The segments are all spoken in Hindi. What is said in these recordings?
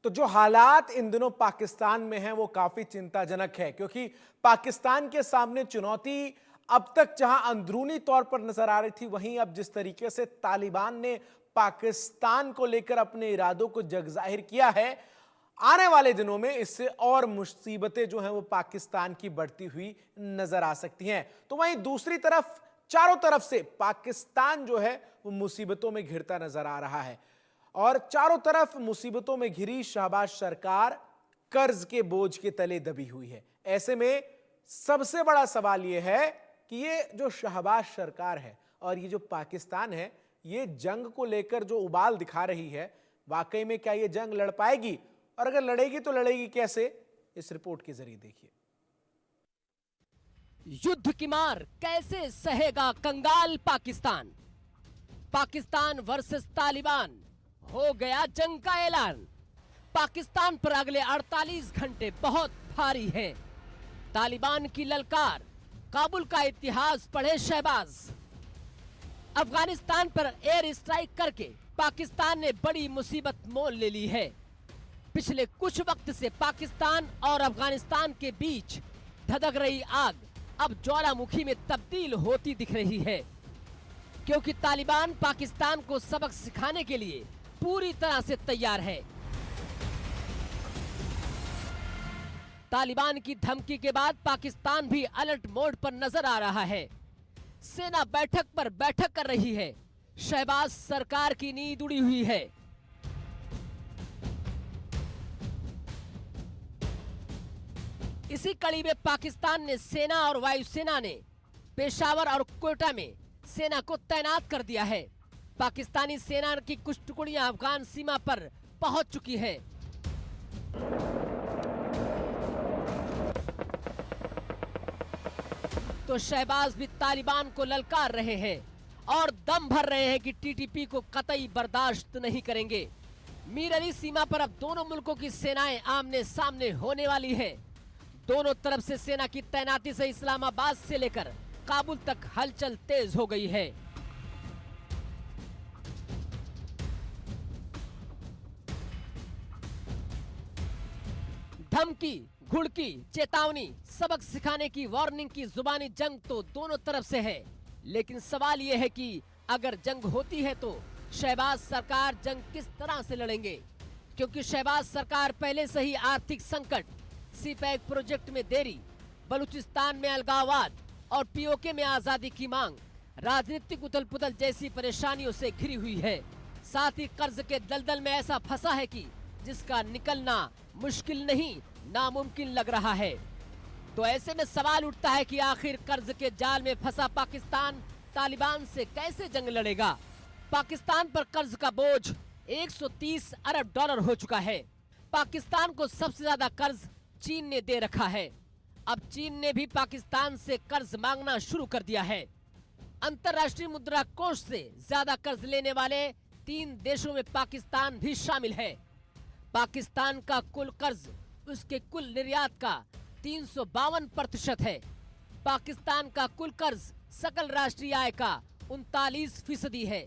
तो जो हालात इन दिनों पाकिस्तान में हैं वो काफी चिंताजनक है, क्योंकि पाकिस्तान के सामने चुनौती अब तक जहां अंदरूनी तौर पर नजर आ रही थी, वहीं अब जिस तरीके से तालिबान ने पाकिस्तान को लेकर अपने इरादों को जग जाहिर किया है, आने वाले दिनों में इससे और मुसीबतें जो हैं वो पाकिस्तान की बढ़ती हुई नजर आ सकती हैं। तो वहीं दूसरी तरफ चारों तरफ से पाकिस्तान जो है वो मुसीबतों में घिरता नजर आ रहा है और चारों तरफ मुसीबतों में घिरी शहबाज सरकार कर्ज के बोझ के तले दबी हुई है। ऐसे में सबसे बड़ा सवाल यह है कि ये जो शहबाज सरकार है और ये जो पाकिस्तान है, ये जंग को लेकर जो उबाल दिखा रही है, वाकई में क्या ये जंग लड़ पाएगी, और अगर लड़ेगी तो लड़ेगी कैसे, इस रिपोर्ट के जरिए देखिए। युद्ध की मार कैसे सहेगा कंगाल पाकिस्तान। पाकिस्तान वर्सेस तालिबान, हो गया जंग का ऐलान। पाकिस्तान पर अगले 48 घंटे बहुत भारी हैं। तालिबान की ललकार, काबुल का इतिहास पढ़े शहबाज। अफगानिस्तान पर एयर स्ट्राइक करके पाकिस्तान ने बड़ी मुसीबत मोल ले ली है। पिछले कुछ वक्त से पाकिस्तान और अफगानिस्तान के बीच धधक रही आग अब ज्वालामुखी में तब्दील होती दिख रही है, क्योंकि तालिबान पाकिस्तान को सबक सिखाने के लिए पूरी तरह से तैयार है। तालिबान की धमकी के बाद पाकिस्तान भी अलर्ट मोड पर नजर आ रहा है। सेना बैठक पर बैठक कर रही है। शहबाज सरकार की नींद उड़ी हुई है। इसी कड़ी में पाकिस्तान ने सेना और वायुसेना ने पेशावर और कोयटा में सेना को तैनात कर दिया है। पाकिस्तानी सेना की कुछ टुकड़ियां अफगान सीमा पर पहुंच चुकी हैं। तो शहबाज भी तालिबान को ललकार रहे हैं और दम भर रहे हैं कि टीटीपी को कतई बर्दाश्त नहीं करेंगे। मीर अली सीमा पर अब दोनों मुल्कों की सेनाएं आमने सामने होने वाली हैं। दोनों तरफ से सेना की तैनाती से इस्लामाबाद से लेकर काबुल तक हलचल तेज हो गई है। धमकी, घुड़की, चेतावनी, सबक सिखाने की वार्निंग की जुबानी जंग तो दोनों तरफ से है, लेकिन सवाल यह है कि अगर जंग होती है तो शहबाज सरकार जंग किस तरह से लड़ेंगे, क्योंकि शहबाज सरकार पहले से ही आर्थिक संकट, सीपैक प्रोजेक्ट में देरी, बलूचिस्तान में अलगाववाद और पीओके में आजादी की मांग, राजनीतिक उथल पुथल जैसी परेशानियों से घिरी हुई है। साथ ही कर्ज के दलदल में ऐसा फंसा है कि जिसका निकलना मुश्किल नहीं नामुमकिन लग रहा है। तो ऐसे में सवाल उठता है कि आखिर कर्ज के जाल में फंसा पाकिस्तान तालिबान से कैसे जंग लड़ेगा। पाकिस्तान पर कर्ज का बोझ 130 अरब डॉलर हो चुका है। पाकिस्तान को सबसे ज्यादा कर्ज चीन ने दे रखा है। अब चीन ने भी पाकिस्तान से कर्ज मांगना शुरू कर दिया है। अंतर्राष्ट्रीय मुद्रा कोष से ज्यादा कर्ज लेने वाले 3 देशों में पाकिस्तान भी शामिल है। पाकिस्तान का कुल कर्ज उसके कुल निर्यात का 352% है। पाकिस्तान का कुल कर्ज सकल राष्ट्रीय आय का 39% है।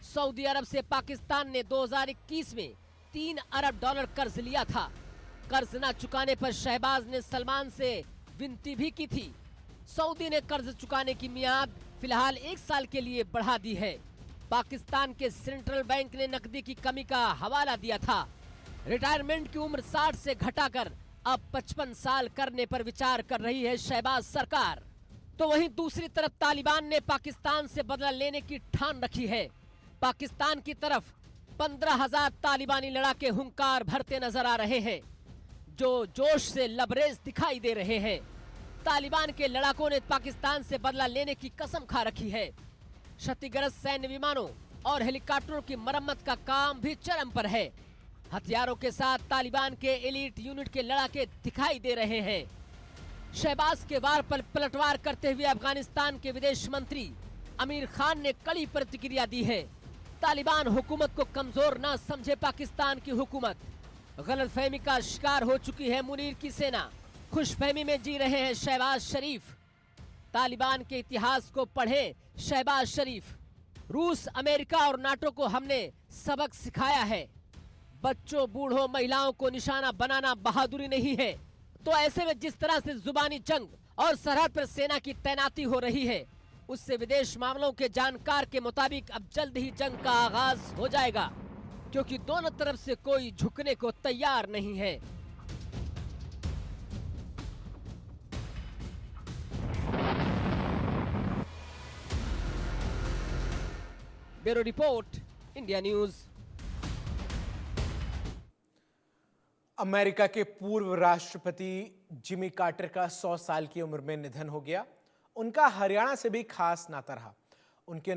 सऊदी अरब से पाकिस्तान ने 2021 में 3 अरब डॉलर कर्ज लिया था। कर्ज न चुकाने पर शहबाज ने सलमान से विनती भी की थी। सऊदी ने कर्ज चुकाने की मियाद फिलहाल 1 साल के लिए बढ़ा दी है। पाकिस्तान के सेंट्रल बैंक ने नकदी की कमी का हवाला दिया था। रिटायरमेंट की उम्र 60 से घटाकर अब 55 साल करने पर विचार कर रही है शहबाज सरकार। तो वहीं दूसरी तरफ तालिबान ने पाकिस्तान से बदला लेने की ठान रखी है। पाकिस्तान की तरफ 15,000 तालिबानी लड़ाके हुंकार भरते नजर आ रहे हैं, जो जोश से लबरेज दिखाई दे रहे हैं। तालिबान के लड़ाकों ने पाकिस्तान से बदला लेने की कसम खा रखी है। क्षतिग्रस्त सैन्य विमानों और हेलीकॉप्टरों की मरम्मत का काम भी चरम पर है। हथियारों के साथ तालिबान के एलीट यूनिट के लड़ाके दिखाई दे रहे हैं। शहबाज के वार पर पलटवार करते हुए अफगानिस्तान के विदेश मंत्री आमिर खान ने कड़ी प्रतिक्रिया दी है। तालिबान हुकूमत को कमजोर ना समझे पाकिस्तान की हुकूमत। गलतफहमी का शिकार हो चुकी है मुनीर की सेना। खुशफहमी में जी रहे हैं शहबाज शरीफ। तालिबान के इतिहास को पढ़े शहबाज शरीफ। रूस, अमेरिका और नाटो को हमने सबक सिखाया है। बच्चों, बूढ़ों, महिलाओं को निशाना बनाना बहादुरी नहीं है। तो ऐसे में जिस तरह से जुबानी जंग और सरहद पर सेना की तैनाती हो रही है, उससे विदेश मामलों के जानकार के मुताबिक अब जल्द ही जंग का आगाज हो जाएगा, क्योंकि दोनों तरफ से कोई झुकने को तैयार नहीं है। Bureau report, India news. America के पूर्व राष्ट्रपति जिमी कार्टर का 100 साल की उम्र में निधन हो गया। उनका हरियाणा से भी खास नाता रहा। उनके